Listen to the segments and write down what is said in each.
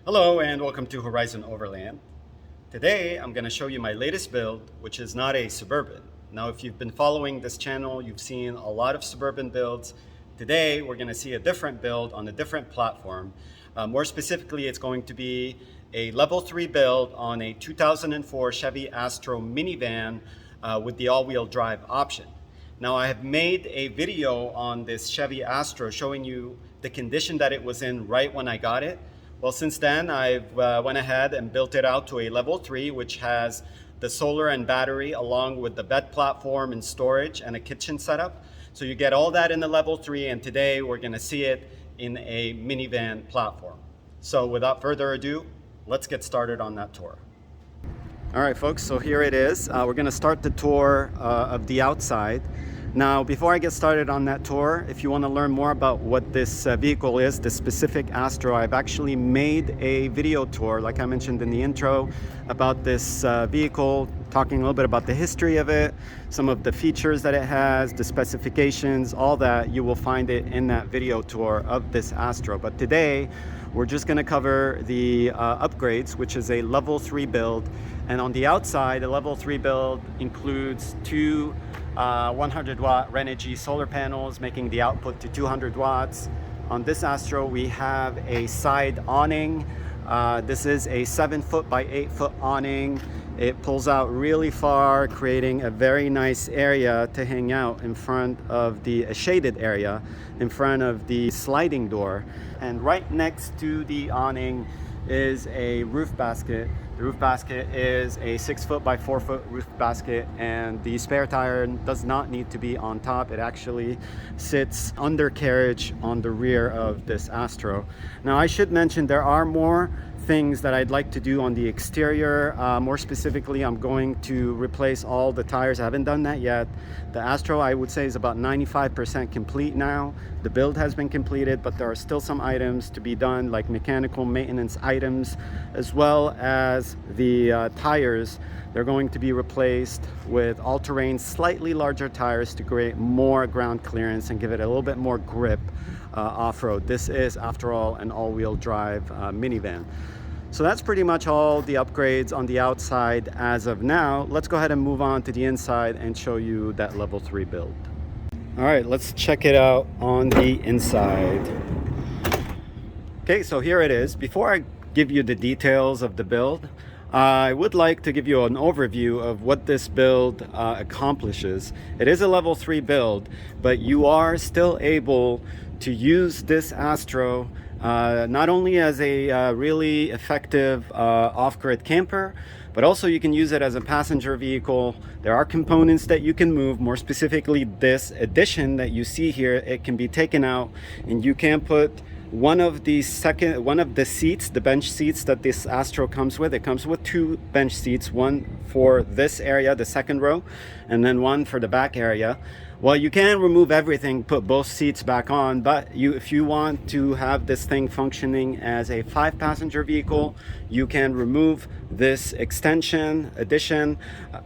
Hello and welcome to Horizon Overland. Today I'm going to show you my latest build, which is not a Suburban. Now if you've been following this channel, you've seen a lot of Suburban builds. Today we're going to see a different build on a different platform. More specifically, it's going to be a level 3 build on a 2004 Chevy Astro minivan with the all-wheel drive option. Now I have made a video on this Chevy Astro showing you the condition that it was in right when I got it. Well, since then, I've went ahead and built it out to a level 3, which has the solar and battery along with the bed platform and storage and a kitchen setup. So you get all that in the level 3, and today we're going to see it in a minivan platform. So without further ado, let's get started on that tour. All right, folks, so here it is. We're going to start the tour of the outside. Now, before I get started on that tour, if you want to learn more about what this vehicle is, the specific Astro, I've actually made a video tour, like I mentioned in the intro, about this vehicle, talking a little bit about the history of it, some of the features that it has, the specifications, all that. You will find it in that video tour of this Astro. But today, we're just going to cover the upgrades, which is a level 3 build. And on the outside, a level 3 build includes two 100 watt Renogy solar panels, making the output to 200 watts. On this Astro, we have a side awning. This is a 7-foot by 8-foot awning. It pulls out really far, creating a very nice area to hang out in front of a shaded area in front of the sliding door. And right next to the awning is a roof basket. The roof basket is a 6-foot by 4-foot roof basket, and the spare tire does not need to be on top. It actually sits undercarriage on the rear of this Astro. Now, I should mention there are more things that I'd like to do on the exterior. More specifically, I'm going to replace all the tires. I haven't done that yet. The Astro, I would say, is about 95% complete now. The build has been completed, but there are still some items to be done, like mechanical maintenance items, as well as the tires. They're going to be replaced with all-terrain, slightly larger tires to create more ground clearance and give it a little bit more grip off-road. This is, after all, an all-wheel drive minivan. So that's pretty much all the upgrades on the outside as of now. Let's go ahead and move on to the inside and show you that level 3 build. All right, let's check it out on the inside. Okay, so here it is. Before I give you the details of the build, I would like to give you an overview of what this build accomplishes. It is a level 3 build, but you are still able to use this Astro not only as a really effective off-grid camper, but also you can use it as a passenger vehicle. There are components that you can move. More specifically, this addition that you see here, it can be taken out and you can put one of the seats, the bench seats that this Astro comes with. It comes with 2 bench seats, one for this area, the second row, and then one for the back area. Well, you can remove everything, put both seats back on, but if you want to have this thing functioning as a 5-passenger vehicle, you can remove this addition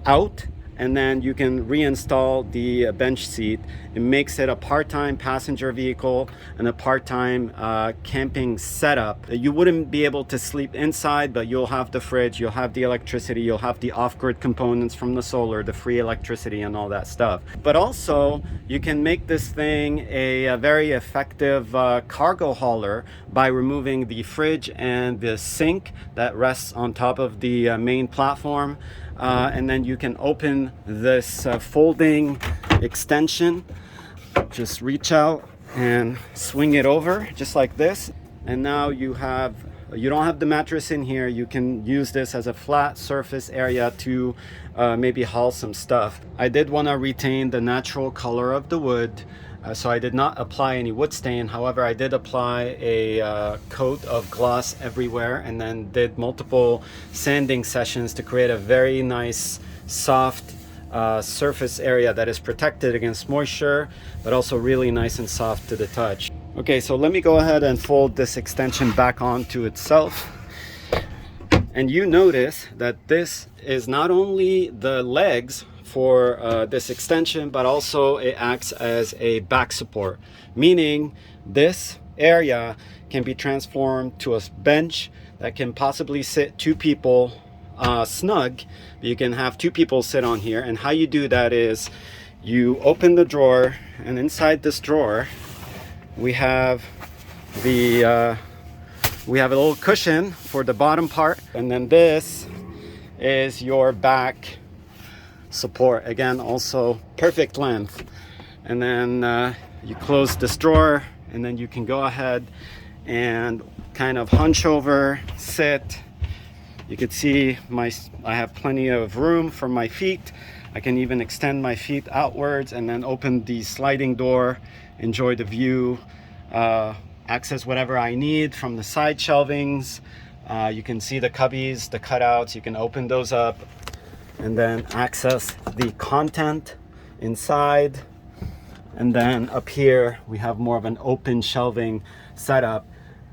out, and then you can reinstall the bench seat. It makes it a part-time passenger vehicle and a part-time camping setup. You wouldn't be able to sleep inside, but you'll have the fridge, you'll have the electricity, you'll have the off-grid components from the solar, the free electricity and all that stuff. But also, you can make this thing a very effective cargo hauler by removing the fridge and the sink that rests on top of the main platform. And then you can open this folding extension, just reach out and swing it over just like this. And now you don't have the mattress in here. You can use this as a flat surface area to maybe haul some stuff. I did want to retain the natural color of the wood. So I did not apply any wood stain. However, I did apply a coat of gloss everywhere and then did multiple sanding sessions to create a very nice soft surface area that is protected against moisture, but also really nice and soft to the touch. Okay, so let me go ahead and fold this extension back onto itself. And you notice that this is not only the legs for this extension, but also it acts as a back support, meaning this area can be transformed to a bench that can possibly sit 2 people snug. You can have 2 people sit on here, and how you do that is you open the drawer, and inside this drawer we have a little cushion for the bottom part, and then this is your back support, again also perfect length. And then you close this drawer, and then you can go ahead and kind of hunch over, sit. You can see I have plenty of room for my feet. I can even extend my feet outwards and then open the sliding door, enjoy the view, access whatever I need from the side shelvings. You can see the cubbies, the cutouts. You can open those up and then access the content inside. And then up here we have more of an open shelving setup.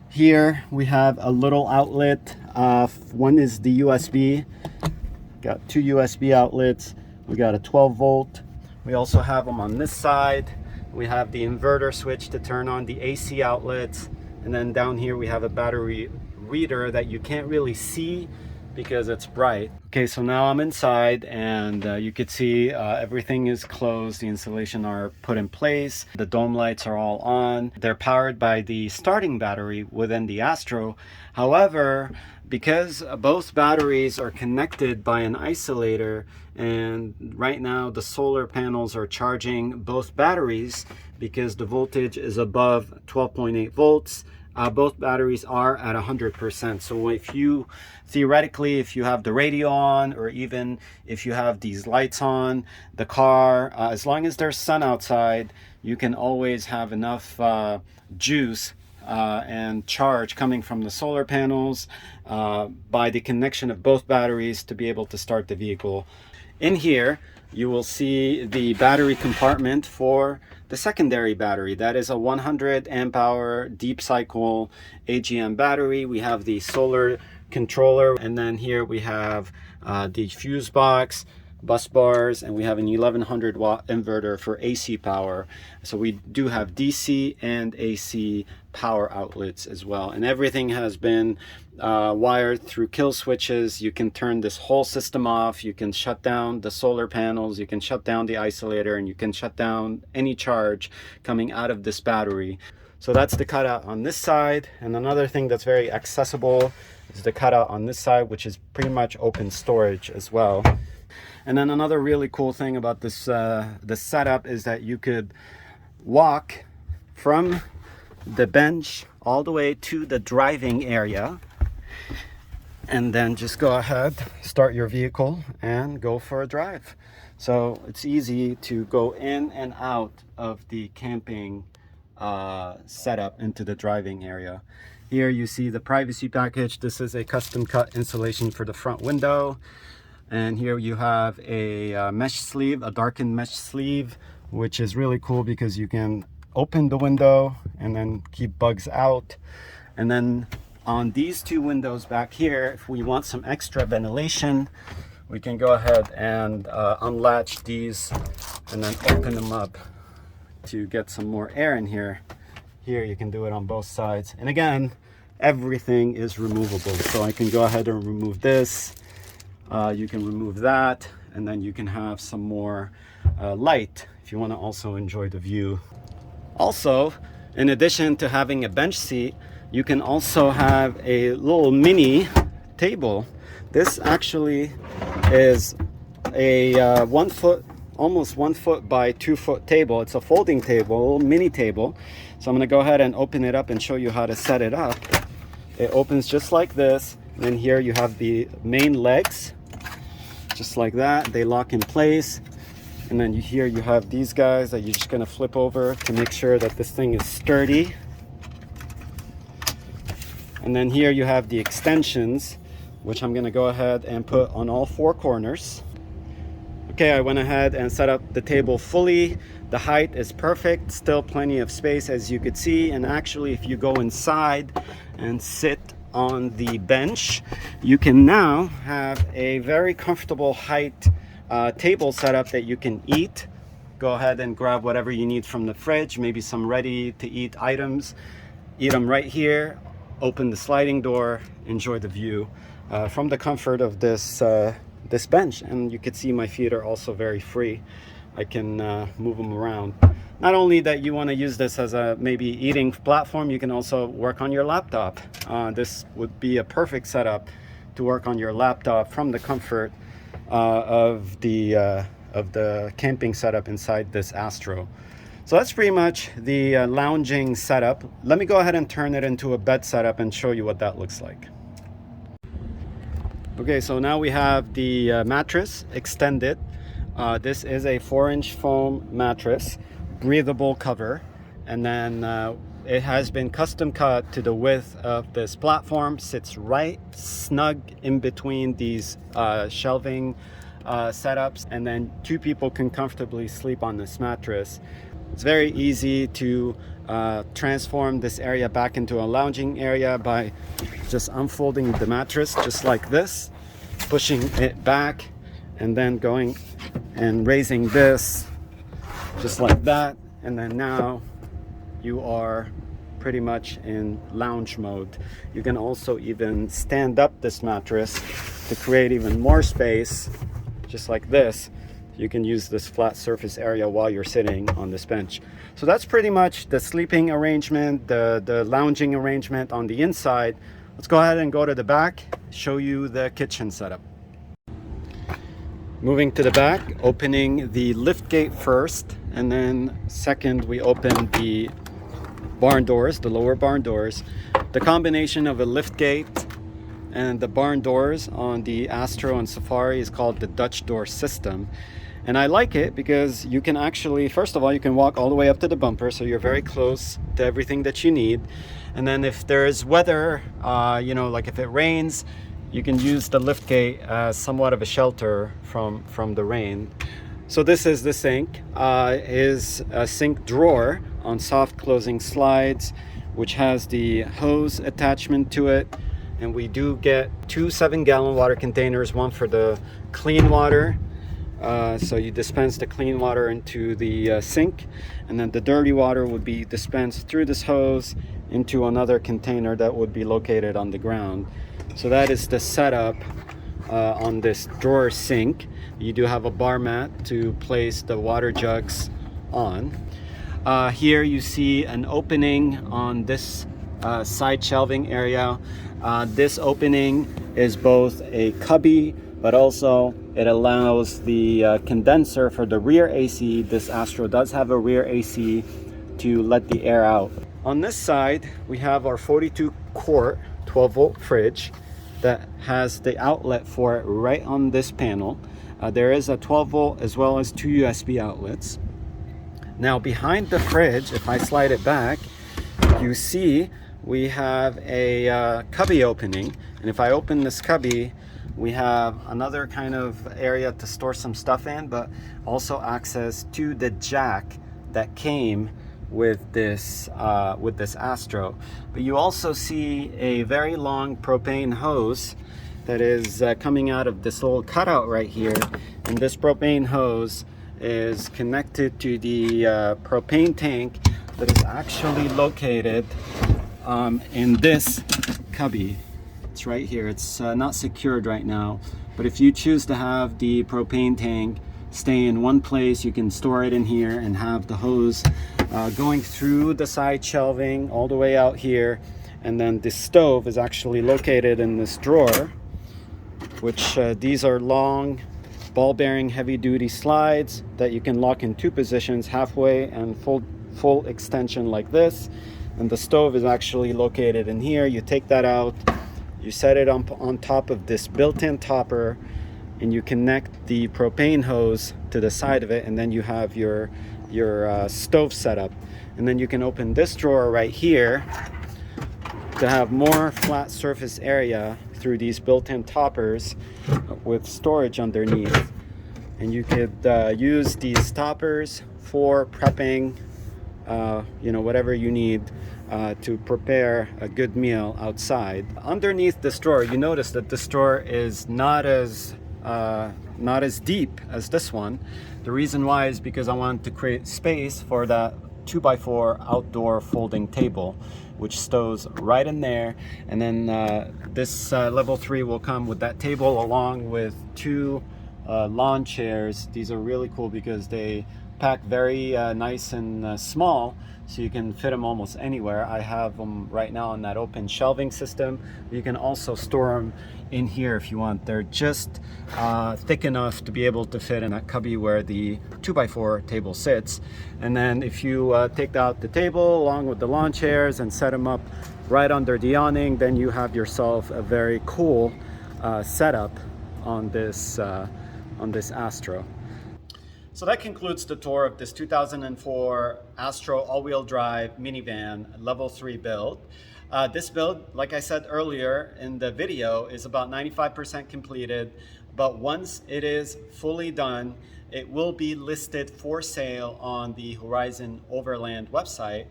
Here we have a little outlet. One is the USB. Got 2 USB outlets. We got a 12 volt. We also have them on this side. We have the inverter switch to turn on the AC outlets. And then down here we have a battery reader that you can't really see because it's bright. Okay, so now I'm inside, and you could see everything is closed. The insulation are put in place. The dome lights are all on. They're powered by the starting battery within the Astro. However, because both batteries are connected by an isolator, and right now the solar panels are charging both batteries because the voltage is above 12.8 volts. Both batteries are at 100%. So if you theoretically, if you have the radio on, or even if you have these lights on the car, as long as there's sun outside, you can always have enough juice and charge coming from the solar panels by the connection of both batteries to be able to start the vehicle. In here you will see the battery compartment for the secondary battery. That is a 100 amp hour deep cycle AGM battery. We have the solar controller, and then here we have the fuse box, bus bars, and we have an 1100 watt inverter for AC power. So we do have DC and AC power outlets as well, and everything has been wired through kill switches. You can turn this whole system off. You can shut down the solar panels, you can shut down the isolator, and you can shut down any charge coming out of this battery. So that's the cutout on this side. And another thing that's very accessible is the cutout on this side, which is pretty much open storage as well. And then another really cool thing about this setup is that you could walk from the bench all the way to the driving area, and then just go ahead, start your vehicle and go for a drive. So it's easy to go in and out of the camping setup into the driving area. Here you see the privacy package. This is a custom cut insulation for the front window. And here you have a mesh sleeve, a darkened mesh sleeve, which is really cool because you can open the window and then keep bugs out. And then on these 2 windows back here, if we want some extra ventilation, we can go ahead and unlatch these and then open them up to get some more air in here. Here you can do it on both sides. And again, everything is removable. So I can go ahead and remove this. You can remove that, and then you can have some more light if you want to also enjoy the view. Also, in addition to having a bench seat, you can also have a little mini table. This actually is a 1 foot, almost 1 foot by 2 foot table. It's a folding table, a little mini table. So I'm going to go ahead and open it up and show you how to set it up. It opens just like this. And then here you have the main legs, just like that. They lock in place. And then here you have these guys that you're just going to flip over to make sure that this thing is sturdy. And then here you have the extensions, which I'm going to go ahead and put on all 4 corners. Okay, I went ahead and set up the table fully. The height is perfect, still plenty of space as you could see. And actually, if you go inside and sit on the bench, you can now have a very comfortable height table setup that you can eat. Go ahead and grab whatever you need from the fridge, maybe some ready to eat items. eat them right here, open the sliding door, enjoy the view from the comfort of this this bench. And you can see my feet are also very free. I can move them around. Not only that you want to use this as a maybe eating platform, you can also work on your laptop. This would be a perfect setup to work on your laptop from the comfort of the camping setup inside this Astro. So that's pretty much the lounging setup. Let me go ahead and turn it into a bed setup and show you what that looks like. Okay, so now we have the mattress extended. This is a 4-inch foam mattress, breathable cover, and then it has been custom cut to the width of this platform. Sits right snug in between these shelving setups, and then 2 people can comfortably sleep on this mattress. It's very easy to transform this area back into a lounging area by just unfolding the mattress just like this, pushing it back, and then going and raising this just like that. And then now you are pretty much in lounge mode. You can also even stand up this mattress to create even more space, just like this. You can use this flat surface area while you're sitting on this bench. So that's pretty much the sleeping arrangement, the lounging arrangement on the inside. Let's go ahead and go to the back, show you the kitchen setup. Moving to the back, opening the lift gate first, and then second we open the barn doors, the lower barn doors. The combination of a lift gate and the barn doors on the Astro and Safari is called the Dutch door system. And I like it because you can actually, first of all, you can walk all the way up to the bumper, so you're very close to everything that you need. And then if there's weather, you know, like if it rains, you can use the lift gate as somewhat of a shelter from the rain. So this is the sink. Is a sink drawer on soft closing slides, which has the hose attachment to it. And we do get 2 7-gallon water containers, one for the clean water. So you dispense the clean water into the sink, and then the dirty water would be dispensed through this hose into another container that would be located on the ground. So that is the setup on this drawer sink. You do have a bar mat to place the water jugs on. Here you see an opening on this side shelving area. This opening is both a cubby, but also it allows the condenser for the rear AC. This Astro does have a rear AC to let the air out. On this side, we have our 42 quart 12-volt fridge that has the outlet for it right on this panel. There is a 12-volt as well as 2 USB outlets. Now behind the fridge, if I slide it back, you see we have a cubby opening. And if I open this cubby, we have another kind of area to store some stuff in, but also access to the jack that came with this Astro. But you also see a very long propane hose that is coming out of this little cutout right here. And this propane hose is connected to the propane tank that is actually located in this cubby. It's right here. It's not secured right now, but if you choose to have the propane tank stay in one place, you can store it in here and have the hose going through the side shelving all the way out here. And then the stove is actually located in this drawer, which these are long ball bearing heavy duty slides that you can lock in 2 positions, halfway and full extension like this. And the stove is actually located in here. You take that out, you set it on top of this built-in topper, and you connect the propane hose to the side of it, and then you have your stove setup. And then you can open this drawer right here to have more flat surface area through these built-in toppers with storage underneath. And you could use these toppers for prepping you know, whatever you need to prepare a good meal outside. Underneath this drawer, you notice that this drawer is not as deep as this one. The reason why is because I wanted to create space for that 2x4 outdoor folding table, which stows right in there. And then this level 3 will come with that table along with 2 lawn chairs. These are really cool because they pack very nice and small, so you can fit them almost anywhere. I have them right now on that open shelving system. You can also store them in here if you want. They're just thick enough to be able to fit in that cubby where the 2x4 table sits. And then if you take out the table along with the lawn chairs and set them up right under the awning, then you have yourself a very cool setup on this Astro. So that concludes the tour of this 2004 Astro all-wheel drive minivan level 3 build. This build, like I said earlier in the video, is about 95% completed, but once it is fully done, it will be listed for sale on the Horizon Overland website.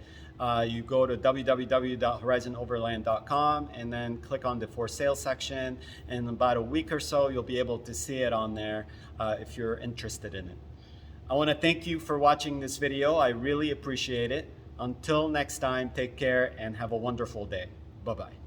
You go to www.horizonoverland.com and then click on the for sale section, and in about a week or so you'll be able to see it on there if you're interested in it. I want to thank you for watching this video. I really appreciate it. Until next time, take care and have a wonderful day. Bye-bye.